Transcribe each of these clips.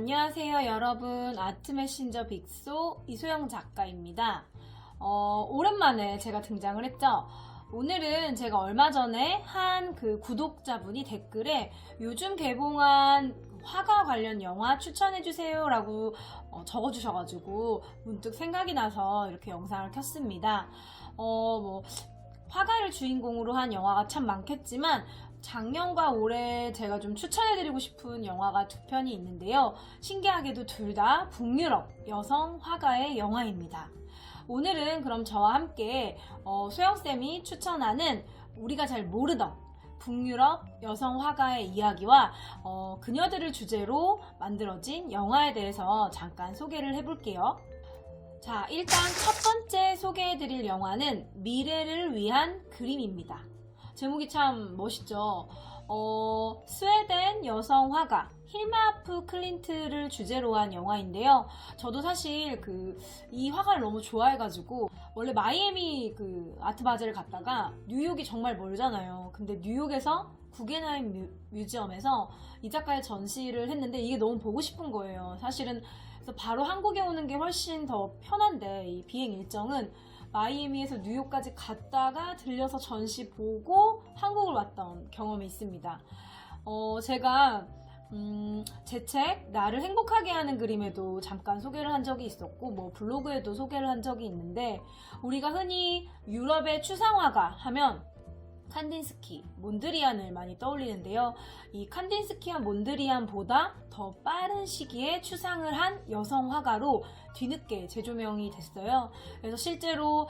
안녕하세요 여러분, 아트메신저 빅소 이소영 작가입니다. 오랜만에 제가 등장을 했죠. 오늘은 제가 얼마 전에 한 그 구독자분이 댓글에 요즘 개봉한 화가 관련 영화 추천해주세요 라고 적어주셔가지고 문득 생각이 나서 이렇게 영상을 켰습니다. 화가를 주인공으로 한 영화가 참 많겠지만 작년과 올해 제가 좀 추천해드리고 싶은 영화가 두 편이 있는데요. 신기하게도 둘 다 북유럽 여성 화가의 영화입니다. 오늘은 그럼 저와 함께 소영쌤이 추천하는 우리가 잘 모르던 북유럽 여성 화가의 이야기와 그녀들을 주제로 만들어진 영화에 대해서 잠깐 소개를 해볼게요. 자, 일단 첫 번째 소개해드릴 영화는 미래를 위한 그림입니다. 제목이 참 멋있죠. 스웨덴 여성 화가 힐마 아프 클린트를 주제로 한 영화인데요. 저도 사실 이 화가를 너무 좋아해가지고 원래 마이애미 아트바젤을 갔다가 뉴욕이 정말 멀잖아요. 근데 뉴욕에서 구겐하임 뮤지엄에서 이 작가의 전시를 했는데 이게 너무 보고 싶은 거예요. 사실은 그래서 바로 한국에 오는 게 훨씬 더 편한데 이 비행 일정은 마이애미에서 뉴욕까지 갔다가 들려서 전시 보고 한국을 왔던 경험이 있습니다. 제가 제 책 나를 행복하게 하는 그림에도 잠깐 소개를 한 적이 있었고 블로그에도 소개를 한 적이 있는데 우리가 흔히 유럽의 추상화가 하면 칸딘스키, 몬드리안을 많이 떠올리는데요. 이 칸딘스키와 몬드리안보다 더 빠른 시기에 추상을 한 여성 화가로 뒤늦게 재조명이 됐어요. 그래서 실제로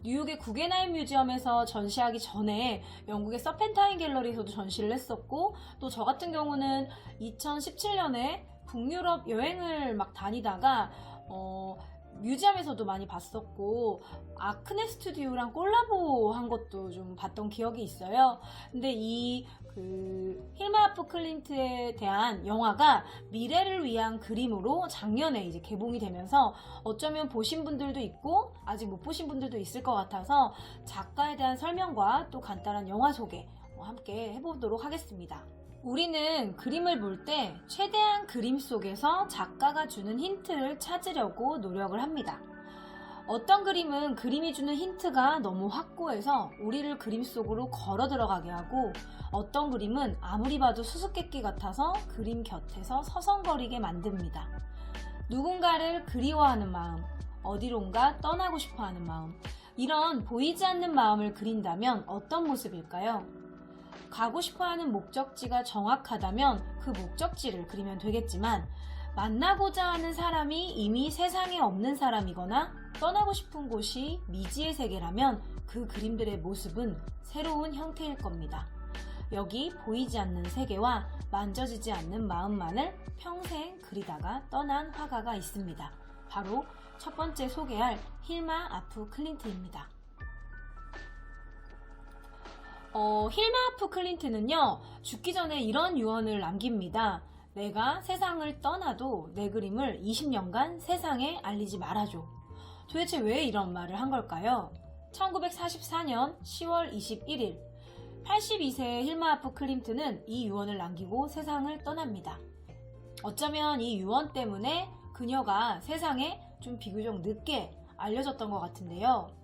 뉴욕의 구겐하임 뮤지엄에서 전시하기 전에 영국의 서펜타인 갤러리에서도 전시를 했었고 또 저 같은 경우는 2017년에 북유럽 여행을 막 다니다가 뮤지엄에서도 많이 봤었고 아크네 스튜디오랑 콜라보 한 것도 좀 봤던 기억이 있어요. 근데 이 힐마 아프 클린트에 대한 영화가 미래를 위한 그림으로 작년에 이제 개봉이 되면서 어쩌면 보신 분들도 있고 아직 못 보신 분들도 있을 것 같아서 작가에 대한 설명과 또 간단한 영화 소개 함께 해보도록 하겠습니다. 우리는 그림을 볼 때 최대한 그림 속에서 작가가 주는 힌트를 찾으려고 노력을 합니다. 어떤 그림은 그림이 주는 힌트가 너무 확고해서 우리를 그림 속으로 걸어 들어가게 하고 어떤 그림은 아무리 봐도 수수께끼 같아서 그림 곁에서 서성거리게 만듭니다. 누군가를 그리워하는 마음, 어디론가 떠나고 싶어하는 마음, 이런 보이지 않는 마음을 그린다면 어떤 모습일까요? 가고 싶어하는 목적지가 정확하다면 그 목적지를 그리면 되겠지만 만나고자 하는 사람이 이미 세상에 없는 사람이거나 떠나고 싶은 곳이 미지의 세계라면 그 그림들의 모습은 새로운 형태일 겁니다. 여기 보이지 않는 세계와 만져지지 않는 마음만을 평생 그리다가 떠난 화가가 있습니다. 바로 첫 번째 소개할 힐마 아프 클린트입니다. 힐마 아프 클린트는요, 죽기 전에 이런 유언을 남깁니다. 내가 세상을 떠나도 내 그림을 20년간 세상에 알리지 말아줘. 도대체 왜 이런 말을 한 걸까요? 1944년 10월 21일 82세의 힐마 아프 클린트는 이 유언을 남기고 세상을 떠납니다. 어쩌면 이 유언 때문에 그녀가 세상에 좀 비교적 늦게 알려졌던 것 같은데요.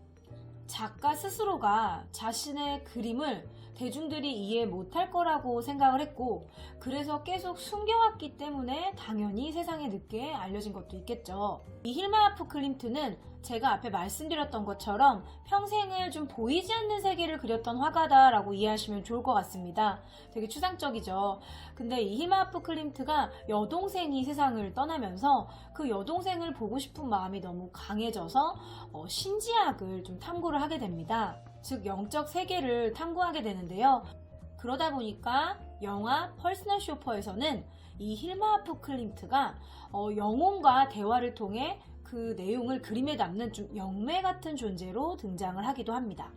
작가 스스로가 자신의 그림을 대중들이 이해 못할 거라고 생각을 했고 그래서 계속 숨겨왔기 때문에 당연히 세상에 늦게 알려진 것도 있겠죠. 이 힐마 아프 클린트는 제가 앞에 말씀드렸던 것처럼 평생을 좀 보이지 않는 세계를 그렸던 화가다라고 이해하시면 좋을 것 같습니다. 되게 추상적이죠. 근데 이 힐마 아프 클린트가 여동생이 세상을 떠나면서 그 여동생을 보고 싶은 마음이 너무 강해져서 신지학을 좀 탐구를 하게 됩니다. 즉 영적 세계를 탐구하게 되는데요. 그러다 보니까 영화 퍼스널 쇼퍼에서는 이 힐마 아프 클린트가 영혼과 대화를 통해 그 내용을 그림에 담는 좀 영매 같은 존재로 등장을 하기도 합니다.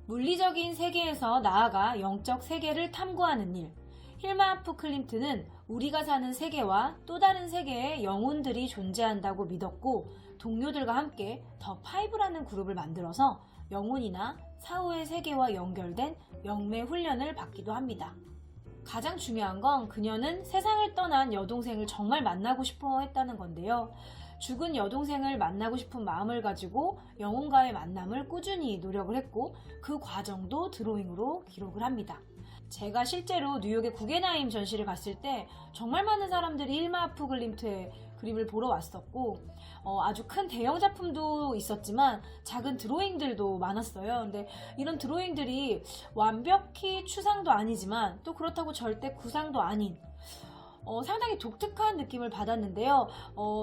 물리적인 세계에서 나아가 영적 세계를 탐구하는 일. 힐마 아프 클린트는 우리가 사는 세계와 또 다른 세계의 영혼들이 존재한다고 믿었고 동료들과 함께 더 파이브라는 그룹을 만들어서 영혼이나 사후의 세계와 연결된 영매 훈련을 받기도 합니다. 가장 중요한 건 그녀는 세상을 떠난 여동생을 정말 만나고 싶어 했다는 건데요. 죽은 여동생을 만나고 싶은 마음을 가지고 영혼과의 만남을 꾸준히 노력을 했고 그 과정도 드로잉으로 기록을 합니다. 제가 실제로 뉴욕의 구겐하임 전시를 갔을 때 정말 많은 사람들이 힐마 아프 클림트의 그림을 보러 왔었고 아주 큰 대형 작품도 있었지만 작은 드로잉들도 많았어요. 근데 이런 드로잉들이 완벽히 추상도 아니지만 또 그렇다고 절대 구상도 아닌 상당히 독특한 느낌을 받았는데요.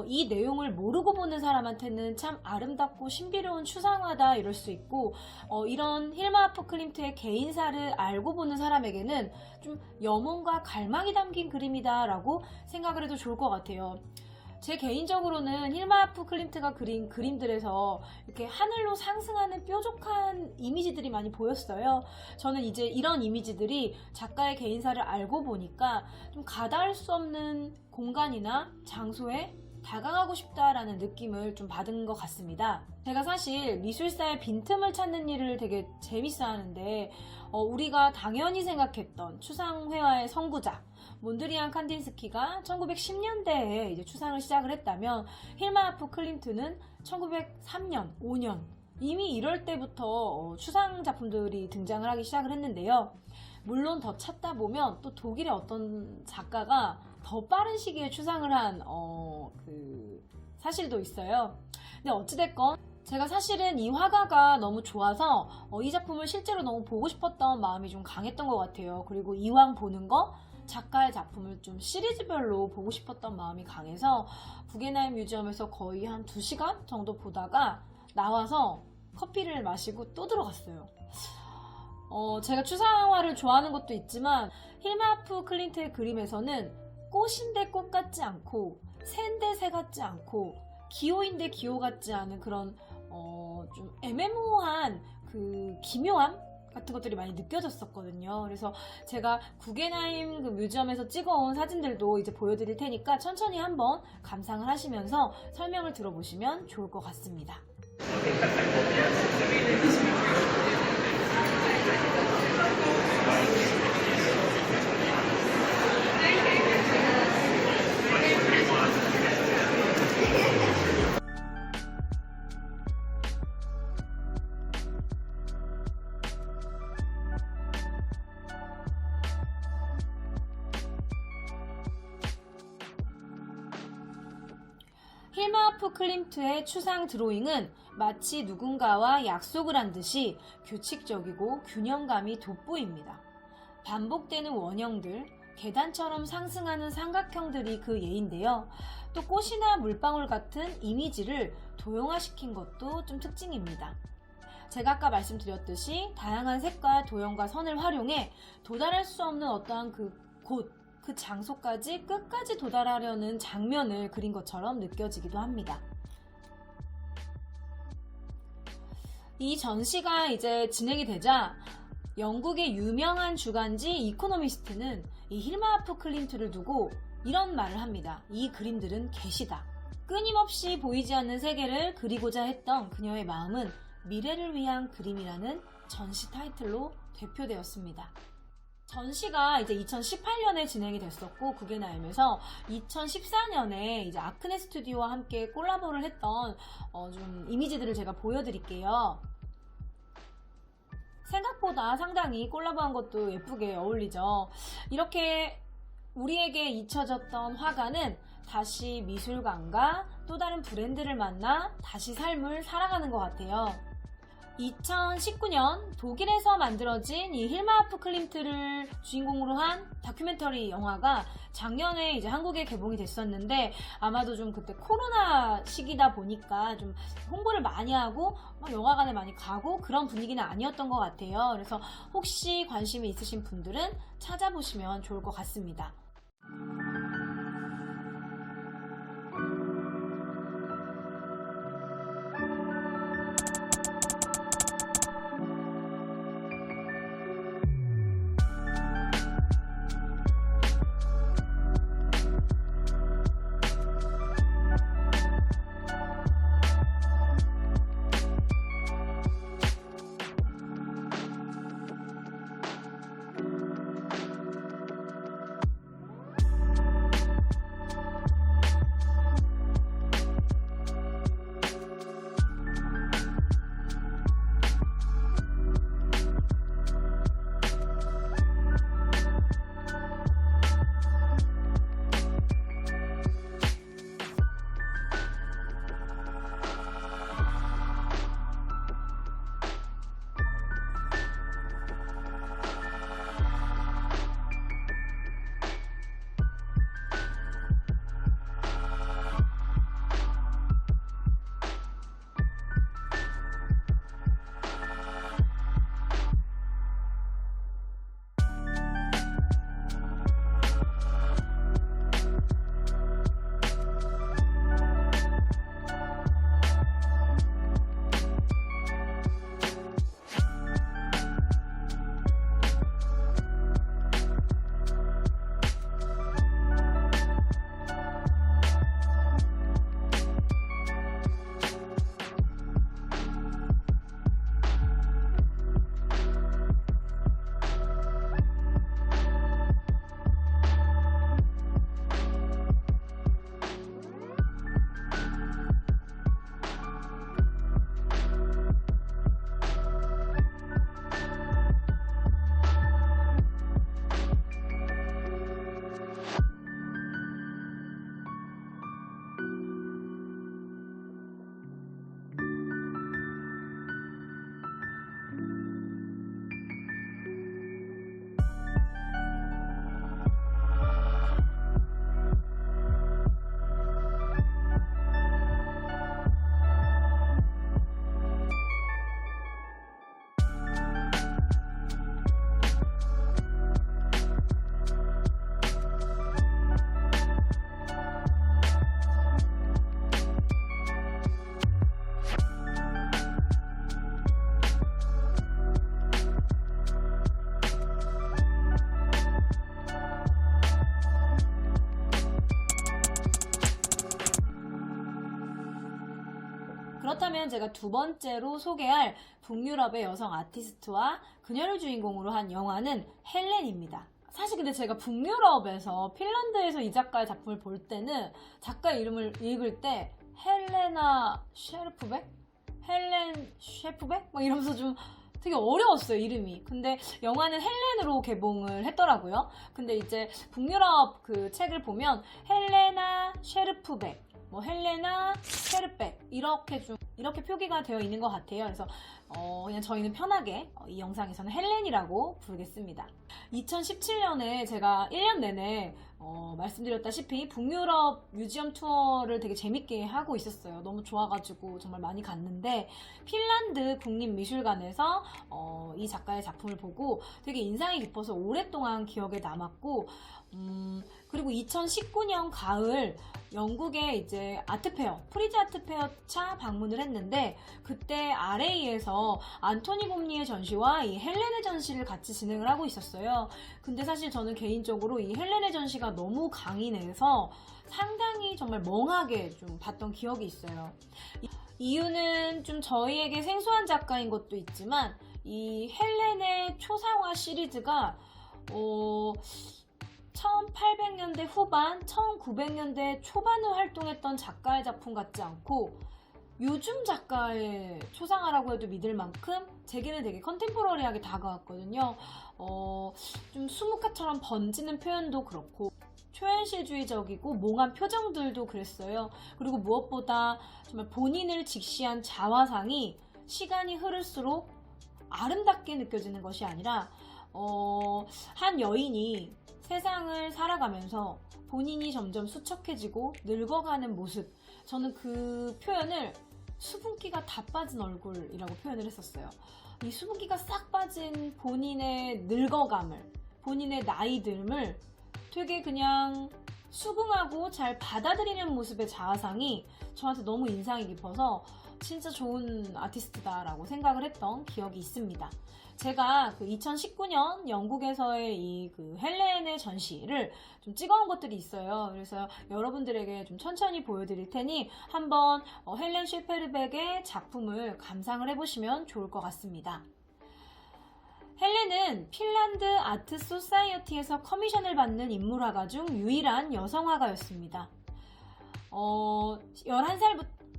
이 내용을 모르고 보는 사람한테는 참 아름답고 신비로운 추상화다 이럴 수 있고 이런 힐마 아프 클림트의 개인사를 알고 보는 사람에게는 좀 염원과 갈망이 담긴 그림이다 라고 생각을 해도 좋을 것 같아요. 제 개인적으로는 힐마 아프 클림트가 그린 그림들에서 이렇게 하늘로 상승하는 뾰족한 이미지들이 많이 보였어요. 저는 이제 이런 이미지들이 작가의 개인사를 알고 보니까 좀 가닿을 수 없는 공간이나 장소에 다가가고 싶다라는 느낌을 좀 받은 것 같습니다. 제가 사실 미술사의 빈틈을 찾는 일을 되게 재밌어 하는데 우리가 당연히 생각했던 추상회화의 선구자 몬드리안 칸딘스키가 1910년대에 이제 추상을 시작을 했다면 힐마 아프 클림트는 1903년, 5년 이미 이럴 때부터 추상 작품들이 등장을 하기 시작을 했는데요. 물론 더 찾다 보면 또 독일의 어떤 작가가 더 빠른 시기에 추상을 한 그 사실도 있어요. 근데 어찌됐건 제가 사실은 이 화가가 너무 좋아서 이 작품을 실제로 너무 보고 싶었던 마음이 좀 강했던 것 같아요. 그리고 이왕 보는 거 작가의 작품을 좀 시리즈별로 보고 싶었던 마음이 강해서 구겐하임 뮤지엄에서 거의 한 2시간 정도 보다가 나와서 커피를 마시고 또 들어갔어요. 제가 추상화를 좋아하는 것도 있지만 힐마 아프 클림트의 그림에서는 꽃인데 꽃 같지 않고 새인데 새 같지 않고 기호인데 기호 같지 않은 그런 좀 애매모호한 그 기묘함 같은 것들이 많이 느껴졌었거든요. 그래서 제가 구겐하임 그 뮤지엄에서 찍어온 사진들도 이제 보여드릴 테니까 천천히 한번 감상을 하시면서 설명을 들어보시면 좋을 것 같습니다. 힐마 아프 클림트의 추상 드로잉은 마치 누군가와 약속을 한 듯이 규칙적이고 균형감이 돋보입니다. 반복되는 원형들, 계단처럼 상승하는 삼각형들이 그 예인데요. 또 꽃이나 물방울 같은 이미지를 도형화시킨 것도 좀 특징입니다. 제가 아까 말씀드렸듯이 다양한 색과 도형과 선을 활용해 도달할 수 없는 어떠한 그 장소까지 끝까지 도달하려는 장면을 그린 것처럼 느껴지기도 합니다. 이 전시가 이제 진행이 되자 영국의 유명한 주간지 이코노미스트는 이 힐마 아프 클림트를 두고 이런 말을 합니다. 이 그림들은 계시다. 끊임없이 보이지 않는 세계를 그리고자 했던 그녀의 마음은 미래를 위한 그림이라는 전시 타이틀로 대표되었습니다. 전시가 이제 2018년에 진행이 됐었고 구겐하임에서 2014년에 이제 아크네 스튜디오와 함께 콜라보를 했던 좀 이미지들을 제가 보여드릴게요. 생각보다 상당히 콜라보한 것도 예쁘게 어울리죠. 이렇게 우리에게 잊혀졌던 화가는 다시 미술관과 또 다른 브랜드를 만나 다시 삶을 살아가는 것 같아요. 2019년 독일에서 만들어진 이 힐마 아프 클림트를 주인공으로 한 다큐멘터리 영화가 작년에 이제 한국에 개봉이 됐었는데 아마도 좀 그때 코로나 시기다 보니까 좀 홍보를 많이 하고 영화관에 많이 가고 그런 분위기는 아니었던 것 같아요. 그래서 혹시 관심이 있으신 분들은 찾아보시면 좋을 것 같습니다. 그렇다면 제가 두 번째로 소개할 북유럽의 여성 아티스트와 그녀를 주인공으로 한 영화는 헬렌입니다. 사실 근데 제가 북유럽에서 핀란드에서 이 작가의 작품을 볼 때는 작가 이름을 읽을 때 헬레나 셰르프백? 헬렌 셰프백? 막 이러면서 좀 되게 어려웠어요, 이름이. 근데 영화는 헬렌으로 개봉을 했더라고요. 근데 이제 북유럽 그 책을 보면 헬레나 셰르프백, 뭐 헬레나 셰르백 이렇게 표기가 되어 있는 것 같아요. 그래서 그냥 저희는 편하게 이 영상에서는 헬렌이라고 부르겠습니다. 2017년에 제가 1년 내내 말씀드렸다시피 북유럽 뮤지엄 투어를 되게 재밌게 하고 있었어요. 너무 좋아가지고 정말 많이 갔는데 핀란드 국립미술관에서 이 작가의 작품을 보고 되게 인상이 깊어서 오랫동안 기억에 남았고 그리고 2019년 가을 영국에 이제 아트페어, 프리즈 아트페어 차 방문을 했는데 그때 RA에서 안토니 곰니의 전시와 이 헬렌의 전시를 같이 진행을 하고 있었어요. 근데 사실 저는 개인적으로 이 헬렌의 전시가 너무 강인해서 상당히 정말 멍하게 좀 봤던 기억이 있어요. 이유는 좀 저희에게 생소한 작가인 것도 있지만 이 헬렌의 초상화 시리즈가 1800년대 후반, 1900년대 초반에 활동했던 작가의 작품 같지 않고 요즘 작가의 초상화라고 해도 믿을 만큼 제게는 되게 컨템포러리하게 다가왔거든요. 좀 수묵화처럼 번지는 표현도 그렇고 초현실주의적이고 몽한 표정들도 그랬어요. 그리고 무엇보다 정말 본인을 직시한 자화상이 시간이 흐를수록 아름답게 느껴지는 것이 아니라 한 여인이 세상을 살아가면서 본인이 점점 수척해지고 늙어가는 모습, 저는 그 표현을 수분기가 다 빠진 얼굴이라고 표현을 했었어요. 이 수분기가 싹 빠진 본인의 늙어감을, 본인의 나이듦을 되게 그냥 수긍하고 잘 받아들이는 모습의 자아상이 저한테 너무 인상이 깊어서 진짜 좋은 아티스트다라고 생각을 했던 기억이 있습니다. 제가 그 2019년 영국에서의 이 그 헬렌의 전시를 좀 찍어온 것들이 있어요. 그래서 여러분들에게 좀 천천히 보여드릴 테니 한번 헬렌 셰페르백의 작품을 감상을 해보시면 좋을 것 같습니다. 헬렌은 핀란드 아트 소사이어티에서 커미션을 받는 인물화가 중 유일한 여성화가였습니다.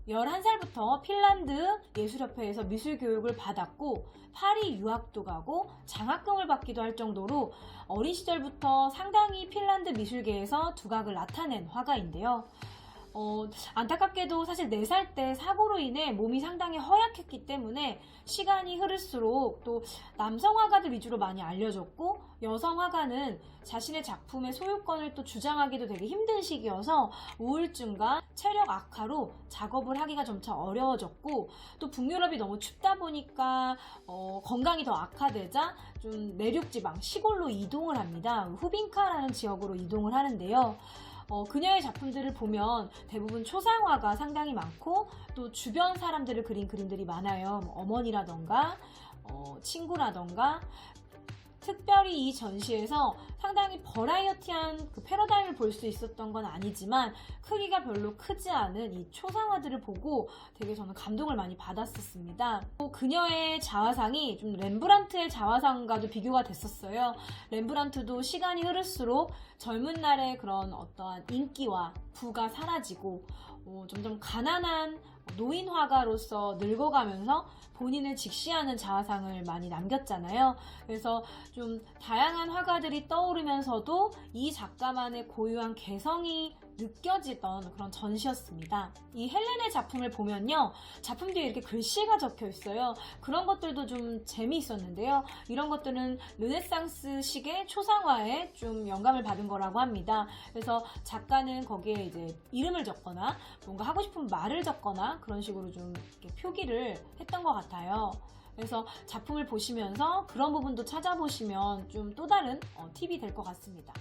11살부터 핀란드 예술협회에서 미술교육을 받았고 파리 유학도 가고 장학금을 받기도 할 정도로 어린 시절부터 상당히 핀란드 미술계에서 두각을 나타낸 화가인데요. 안타깝게도 사실 4살 때 사고로 인해 몸이 상당히 허약했기 때문에 시간이 흐를수록 또 남성 화가들 위주로 많이 알려졌고 여성 화가는 자신의 작품의 소유권을 또 주장하기도 되게 힘든 시기여서 우울증과 체력 악화로 작업을 하기가 점차 어려워졌고 또 북유럽이 너무 춥다 보니까 건강이 더 악화되자 좀 내륙지방 시골로 이동을 합니다. 후빈카라는 지역으로 이동을 하는데요. 그녀의 작품들을 보면 대부분 초상화가 상당히 많고 또 주변 사람들을 그린 그림들이 많아요. 어머니라던가 친구라던가 특별히 이 전시에서 상당히 버라이어티한 그 패러다임을 볼 수 있었던 건 아니지만 크기가 별로 크지 않은 이 초상화들을 보고 되게 저는 감동을 많이 받았었습니다. 또 그녀의 자화상이 좀 렘브란트의 자화상과도 비교가 됐었어요. 렘브란트도 시간이 흐를수록 젊은 날의 그런 어떠한 인기와 부가 사라지고 점점 가난한 노인 화가로서 늙어가면서 본인을 직시하는 자화상을 많이 남겼잖아요. 그래서 좀 다양한 화가들이 떠오르면서도 이 작가만의 고유한 개성이 느껴지던 그런 전시였습니다. 이 헬렌의 작품을 보면요, 작품 뒤에 이렇게 글씨가 적혀 있어요. 그런 것들도 좀 재미있었는데요. 이런 것들은 르네상스식의 초상화에 좀 영감을 받은 거라고 합니다. 그래서 작가는 거기에 이제 이름을 적거나 뭔가 하고 싶은 말을 적거나 그런 식으로 좀 이렇게 표기를 했던 것 같아요. 그래서 작품을 보시면서 그런 부분도 찾아보시면 좀 또 다른 팁이 될 것 같습니다.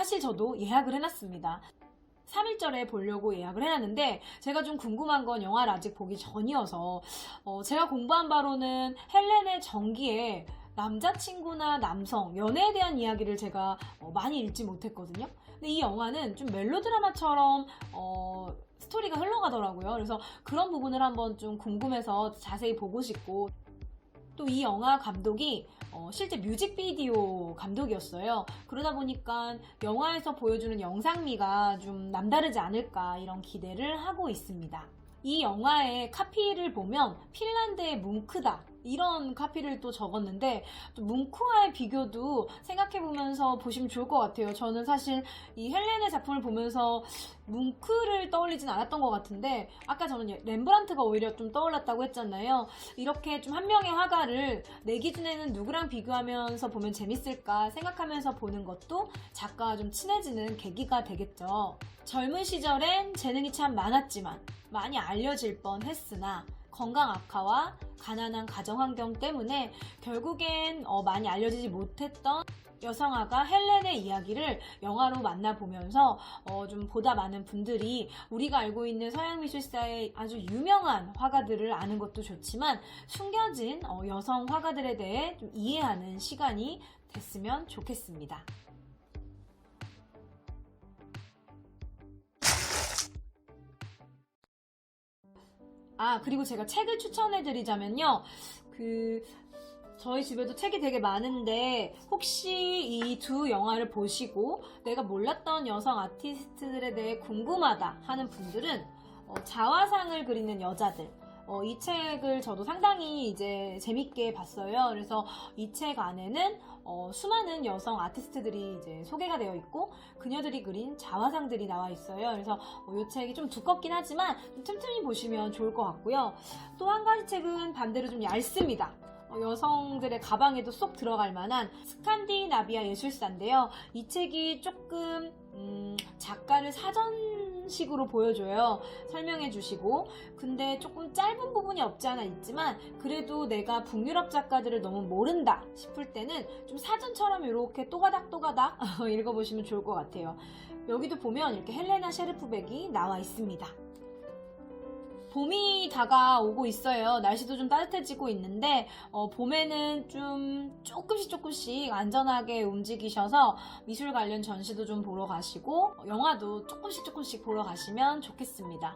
사실 저도 예약을 해놨습니다. 3일절에 보려고 예약을 해놨는데 제가 좀 궁금한 건 영화를 아직 보기 전이어서 제가 공부한 바로는 헬렌의 전기에 남자친구나 남성, 연애에 대한 이야기를 제가 많이 읽지 못했거든요. 근데 이 영화는 좀 멜로드라마처럼 스토리가 흘러가더라고요. 그래서 그런 부분을 한번 좀 궁금해서 자세히 보고 싶고, 또 이 영화 감독이 실제 뮤직비디오 감독이었어요. 그러다 보니까 영화에서 보여주는 영상미가 좀 남다르지 않을까 이런 기대를 하고 있습니다. 이 영화의 카피를 보면 핀란드의 뭉크다 이런 카피를 또 적었는데, 또 뭉크와의 비교도 생각해보면서 보시면 좋을 것 같아요. 저는 사실 이 헬렌의 작품을 보면서 뭉크를 떠올리진 않았던 것 같은데, 아까 저는 렘브란트가 오히려 좀 떠올랐다고 했잖아요. 이렇게 좀 한 명의 화가를 내 기준에는 누구랑 비교하면서 보면 재밌을까 생각하면서 보는 것도 작가와 좀 친해지는 계기가 되겠죠. 젊은 시절엔 재능이 참 많았지만 많이 알려질 뻔했으나 건강 악화와 가난한 가정 환경 때문에 결국엔 많이 알려지지 못했던 여성화가 헬렌의 이야기를 영화로 만나보면서 좀 보다 많은 분들이 우리가 알고 있는 서양 미술사의 아주 유명한 화가들을 아는 것도 좋지만 숨겨진 여성 화가들에 대해 좀 이해하는 시간이 됐으면 좋겠습니다. 그리고 제가 책을 추천해드리자면요. 저희 집에도 책이 되게 많은데, 혹시 이 두 영화를 보시고 내가 몰랐던 여성 아티스트들에 대해 궁금하다 하는 분들은 자화상을 그리는 여자들, 이 책을 저도 상당히 이제 재밌게 봤어요. 그래서 이 책 안에는 수많은 여성 아티스트들이 이제 소개가 되어 있고 그녀들이 그린 자화상들이 나와 있어요. 그래서 이 책이 좀 두껍긴 하지만 좀 틈틈이 보시면 좋을 것 같고요. 또 한 가지 책은 반대로 좀 얇습니다. 여성들의 가방에도 쏙 들어갈 만한 스칸디나비아 예술사인데요. 이 책이 조금 작가를 사전식으로 보여줘요. 설명해 주시고. 근데 조금 짧은 부분이 없지 않아 있지만 그래도 내가 북유럽 작가들을 너무 모른다 싶을 때는 좀 사전처럼 이렇게 또가닥 읽어보시면 좋을 것 같아요. 여기도 보면 이렇게 헬레나 셰르프백이 나와 있습니다. 봄이 다가오고 있어요. 날씨도 좀 따뜻해지고 있는데 봄에는 좀 조금씩 안전하게 움직이셔서 미술 관련 전시도 좀 보러 가시고 영화도 조금씩 보러 가시면 좋겠습니다.